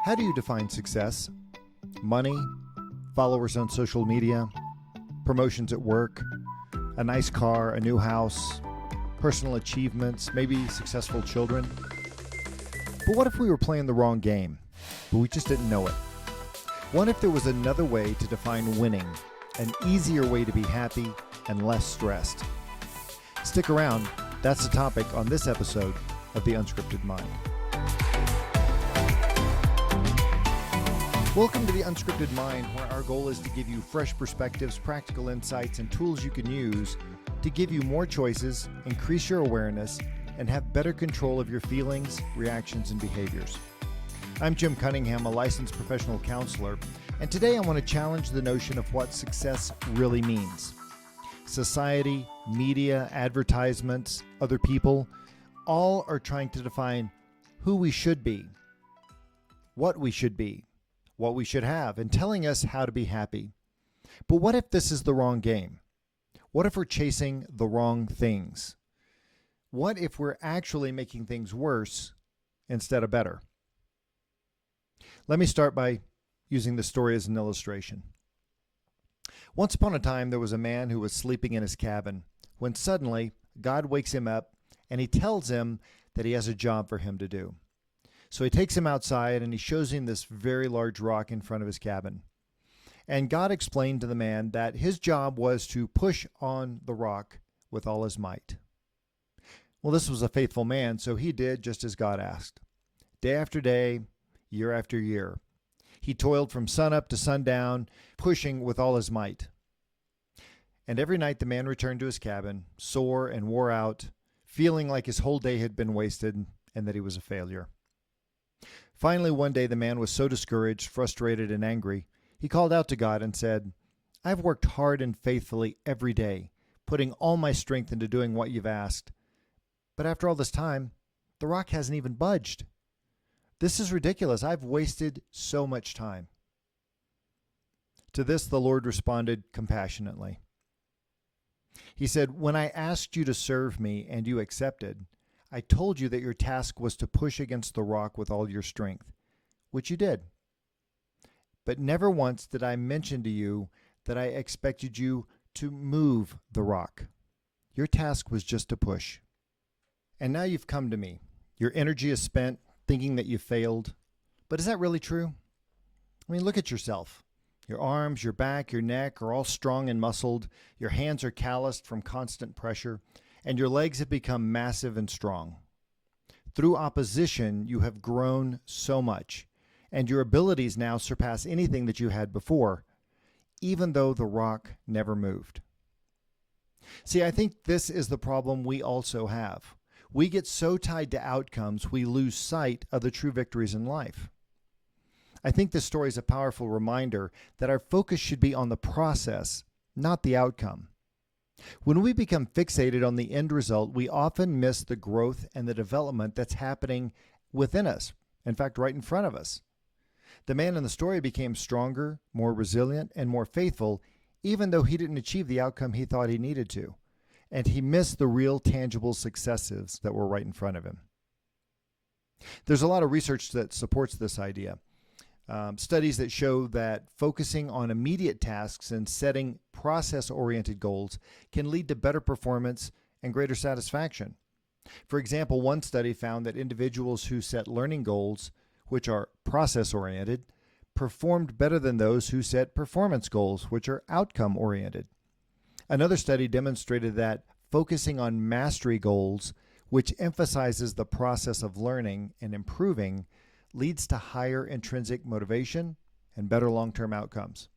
How do you define success? Money, followers on social media, promotions at work, a nice car, a new house, personal achievements, maybe successful children. But what if we were playing the wrong game, but we just didn't know it? What if there was another way to define winning, an easier way to be happy and less stressed? Stick around. That's the topic on this episode of The Unscripted Mind. Welcome to The Unscripted Mind, where our goal is to give you fresh perspectives, practical insights, and tools you can use to give you more choices, increase your awareness, and have better control of your feelings, reactions, and behaviors. I'm Jim Cunningham, a licensed professional counselor, and today I want to challenge the notion of what success really means. Society, media, advertisements, other people, all are trying to define who we should be, what we should be, what we should have, and telling us how to be happy. But what if this is the wrong game? What if we're chasing the wrong things? What if we're actually making things worse instead of better? Let me start by using the story as an illustration. Once upon a time, there was a man who was sleeping in his cabin when suddenly God wakes him up and he tells him that he has a job for him to do. So he takes him outside and he shows him this very large rock in front of his cabin. And God explained to the man that his job was to push on the rock with all his might. Well, this was a faithful man, so he did just as God asked. Day after day, year after year, he toiled from sunup to sundown, pushing with all his might. And every night the man returned to his cabin, sore and wore out, feeling like his whole day had been wasted and that he was a failure. Finally, one day the man was so discouraged, frustrated, and angry, he called out to God and said, "I've worked hard and faithfully every day, putting all my strength into doing what you've asked. But after all this time, the rock hasn't even budged. This is ridiculous. I've wasted so much time." To this, the Lord responded compassionately. He said, "When I asked you to serve me and you accepted, I told you that your task was to push against the rock with all your strength, which you did. But never once did I mention to you that I expected you to move the rock. Your task was just to push. And now you've come to me. Your energy is spent thinking that you failed. But is that really true? I mean, look at yourself. Your arms, your back, your neck are all strong and muscled. Your hands are calloused from constant pressure. And your legs have become massive and strong. Through opposition, you have grown so much, and your abilities now surpass anything that you had before, even though the rock never moved." See, I think this is the problem we also have. We get so tied to outcomes, we lose sight of the true victories in life. I think this story is a powerful reminder that our focus should be on the process, not the outcome. When we become fixated on the end result, we often miss the growth and the development that's happening within us, in fact, right in front of us. The man in the story became stronger, more resilient, and more faithful, even though he didn't achieve the outcome he thought he needed to, and he missed the real tangible successes that were right in front of him. There's a lot of research that supports this idea. Studies that show that focusing on immediate tasks and setting process-oriented goals can lead to better performance and greater satisfaction. For example, one study found that individuals who set learning goals, which are process-oriented, performed better than those who set performance goals, which are outcome-oriented. Another study demonstrated that focusing on mastery goals, which emphasizes the process of learning and improving, leads to higher intrinsic motivation and better long-term outcomes.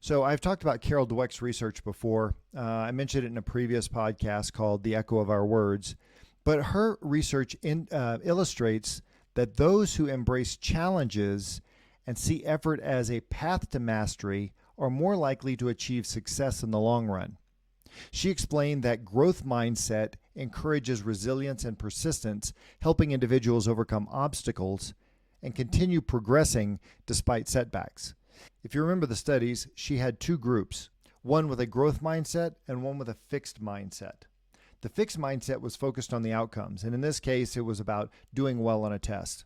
So I've talked about Carol Dweck's research before. I mentioned it in a previous podcast called The Echo of Our Words. But her research illustrates that those who embrace challenges and see effort as a path to mastery are more likely to achieve success in the long run. She explained that growth mindset encourages resilience and persistence, helping individuals overcome obstacles and continue progressing despite setbacks. If you remember the studies, she had two groups, one with a growth mindset and one with a fixed mindset. The fixed mindset was focused on the outcomes, and in this case, it was about doing well on a test.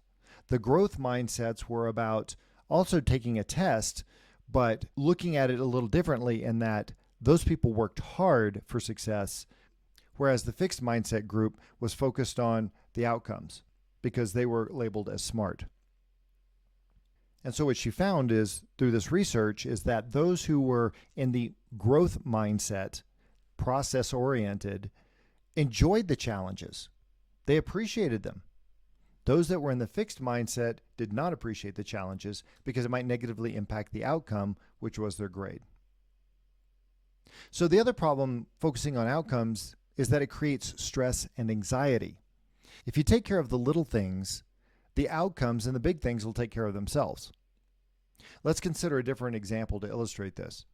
The growth mindsets were about also taking a test, but looking at it a little differently in that those people worked hard for success, whereas the fixed mindset group was focused on the outcomes because they were labeled as smart. And so what she found is, through this research, is that those who were in the growth mindset, process-oriented, enjoyed the challenges. They appreciated them. Those that were in the fixed mindset did not appreciate the challenges because it might negatively impact the outcome, which was their grade. So the other problem focusing on outcomes is that it creates stress and anxiety. If you take care of the little things, the outcomes and the big things will take care of themselves. Let's consider a different example to illustrate this.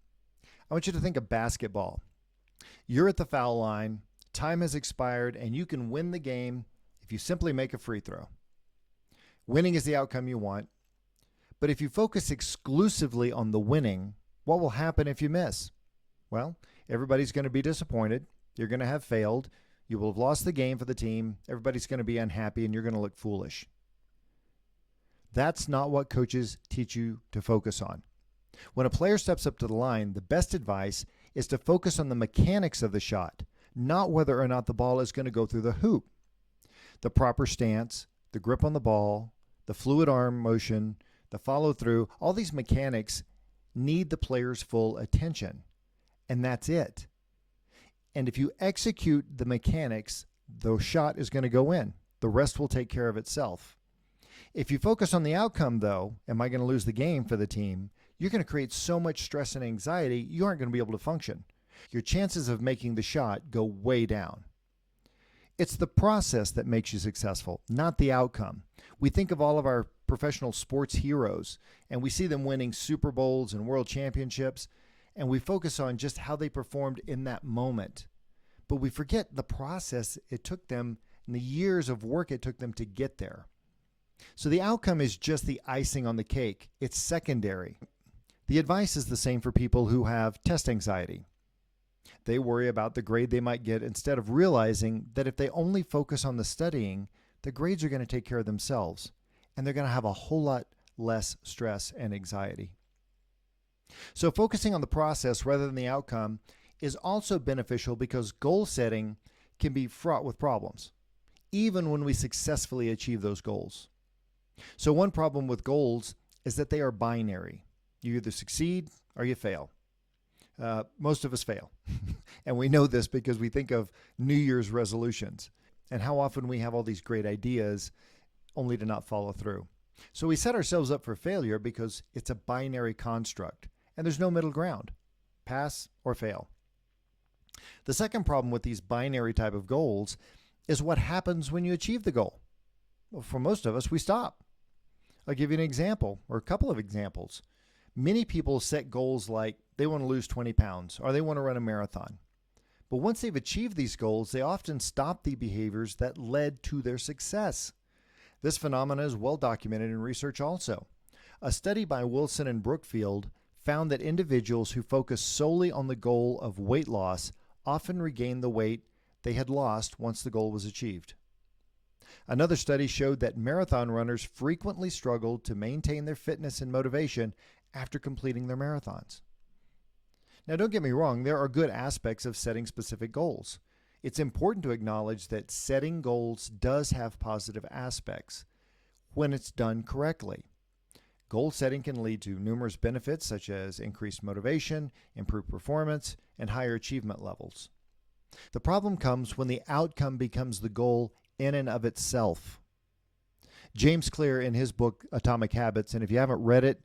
I want you to think of basketball. You're at the foul line, time has expired, and you can win the game if you simply make a free throw. Winning is the outcome you want, but if you focus exclusively on the winning, what will happen if you miss? Well, everybody's going to be disappointed. You're going to have failed. You will have lost the game for the team. Everybody's going to be unhappy, and you're going to look foolish. That's not what coaches teach you to focus on. When a player steps up to the line, the best advice is to focus on the mechanics of the shot, not whether or not the ball is going to go through the hoop. The proper stance, the grip on the ball, the fluid arm motion, the follow through, all these mechanics need the player's full attention. And that's it. And if you execute the mechanics, the shot is going to go in. The rest will take care of itself. If you focus on the outcome, though, am I going to lose the game for the team? You're going to create so much stress and anxiety, you aren't going to be able to function. Your chances of making the shot go way down. It's the process that makes you successful, not the outcome. We think of all of our professional sports heroes, and we see them winning Super Bowls and world championships, and we focus on just how they performed in that moment. But we forget the process it took them and the years of work it took them to get there. So the outcome is just the icing on the cake. It's secondary. The advice is the same for people who have test anxiety. They worry about the grade they might get instead of realizing that if they only focus on the studying, the grades are going to take care of themselves, and they're going to have a whole lot less stress and anxiety. So focusing on the process rather than the outcome is also beneficial because goal setting can be fraught with problems, even when we successfully achieve those goals. So one problem with goals is that they are binary. You either succeed or you fail. Most of us fail. And we know this because we think of New Year's resolutions and how often we have all these great ideas only to not follow through. So we set ourselves up for failure because it's a binary construct and there's no middle ground, pass or fail. The second problem with these binary type of goals is what happens when you achieve the goal. Well, for most of us, we stop. I'll give you an example or a couple of examples. Many people set goals like they want to lose 20 pounds or they want to run a marathon. But once they've achieved these goals, they often stop the behaviors that led to their success. This phenomenon is well documented in research also. A study by Wilson and Brookfield found that individuals who focus solely on the goal of weight loss often regain the weight they had lost once the goal was achieved. Another study showed that marathon runners frequently struggled to maintain their fitness and motivation after completing their marathons. Now, don't get me wrong, there are good aspects of setting specific goals. It's important to acknowledge that setting goals does have positive aspects when it's done correctly. Goal setting can lead to numerous benefits such as increased motivation, improved performance, and higher achievement levels. The problem comes when the outcome becomes the goal in and of itself. James Clear, in his book Atomic Habits, and if you haven't read it,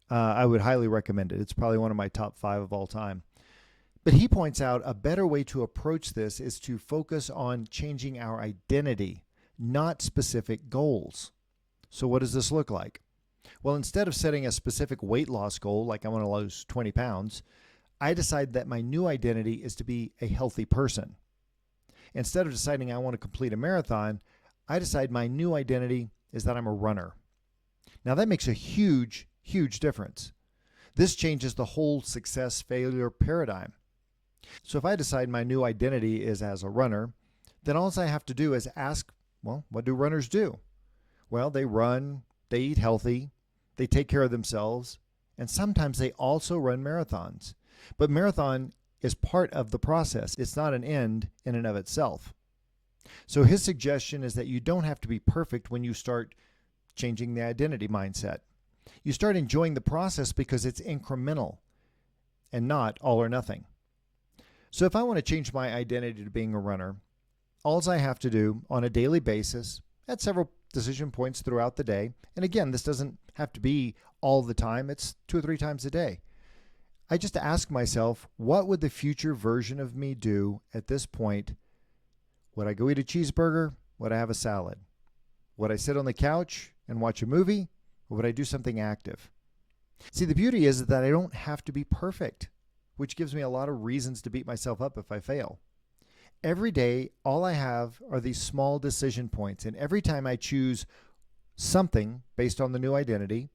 I would highly recommend it. It's probably one of my top 5 of all time. But he points out a better way to approach this is to focus on changing our identity, not specific goals. So what does this look like? Well, instead of setting a specific weight loss goal, like I want to lose 20 pounds, I decide that my new identity is to be a healthy person. Instead of deciding I want to complete a marathon, I decide my new identity is that I'm a runner. Now that makes a huge difference. This changes the whole success-failure paradigm. So if I decide my new identity is as a runner, then all I have to do is ask, well, what do runners do? Well, they run, they eat healthy, they take care of themselves, and sometimes they also run marathons. But marathon is part of the process. It's not an end in and of itself. So his suggestion is that you don't have to be perfect when you start changing the identity mindset. You start enjoying the process because it's incremental and not all or nothing. So if I want to change my identity to being a runner, all I have to do on a daily basis at several decision points throughout the day, and again, this doesn't have to be all the time, it's 2 or 3 times a day. I just ask myself, what would the future version of me do at this point? Would I go eat a cheeseburger? Would I have a salad? Would I sit on the couch and watch a movie? Or would I do something active? See, the beauty is that I don't have to be perfect, which gives me a lot of reasons to beat myself up if I fail. Every day, all I have are these small decision points, and every time I choose something based on the new identity,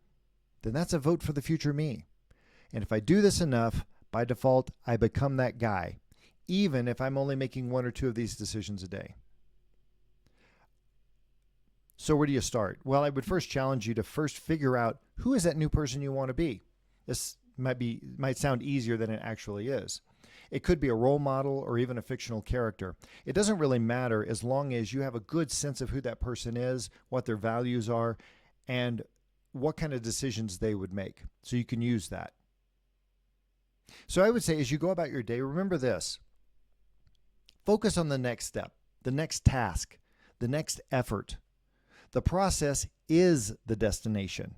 then that's a vote for the future me. And if I do this enough, by default, I become that guy, even if I'm only making 1 or 2 of these decisions a day. So where do you start? Well, I would first challenge you to first figure out who is that new person you want to be. This might sound easier than it actually is. It could be a role model or even a fictional character. It doesn't really matter as long as you have a good sense of who that person is, what their values are, and what kind of decisions they would make. So you can use that. So I would say as you go about your day, remember this. Focus on the next step, the next task, the next effort. The process is the destination.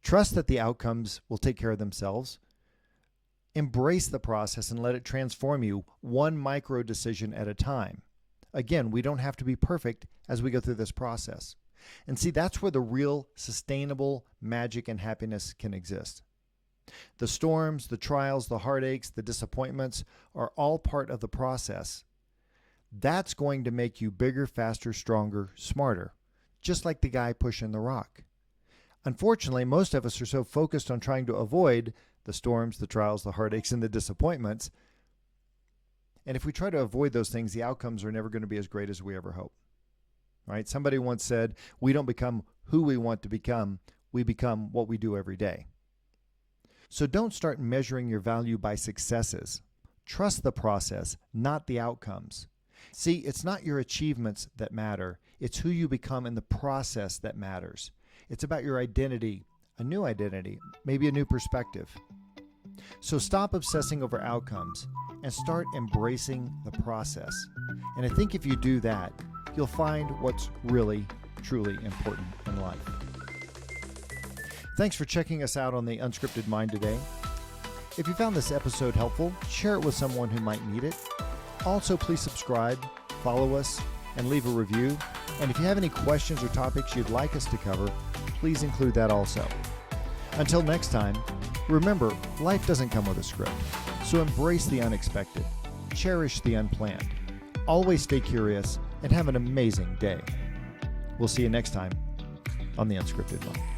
Trust that the outcomes will take care of themselves. Embrace the process and let it transform you one micro decision at a time. Again, we don't have to be perfect as we go through this process. And see, that's where the real sustainable magic and happiness can exist. The storms, the trials, the heartaches, the disappointments are all part of the process. That's going to make you bigger, faster, stronger, smarter, just like the guy pushing the rock. Unfortunately, most of us are so focused on trying to avoid the storms, the trials, the heartaches, and the disappointments. And if we try to avoid those things, the outcomes are never going to be as great as we ever hope. Right? Somebody once said, we don't become who we want to become, we become what we do every day. So don't start measuring your value by successes. Trust the process, not the outcomes. See, it's not your achievements that matter. It's who you become in the process that matters. It's about your identity, a new identity, maybe a new perspective. So stop obsessing over outcomes and start embracing the process. And I think if you do that, you'll find what's really, truly important in life. Thanks for checking us out on the Unscripted Mind today. If you found this episode helpful, share it with someone who might need it. Also, please subscribe, follow us, and leave a review. And if you have any questions or topics you'd like us to cover, please include that also. Until next time, remember, life doesn't come with a script. So embrace the unexpected, cherish the unplanned, always stay curious, and have an amazing day. We'll see you next time on the Unscripted Mind.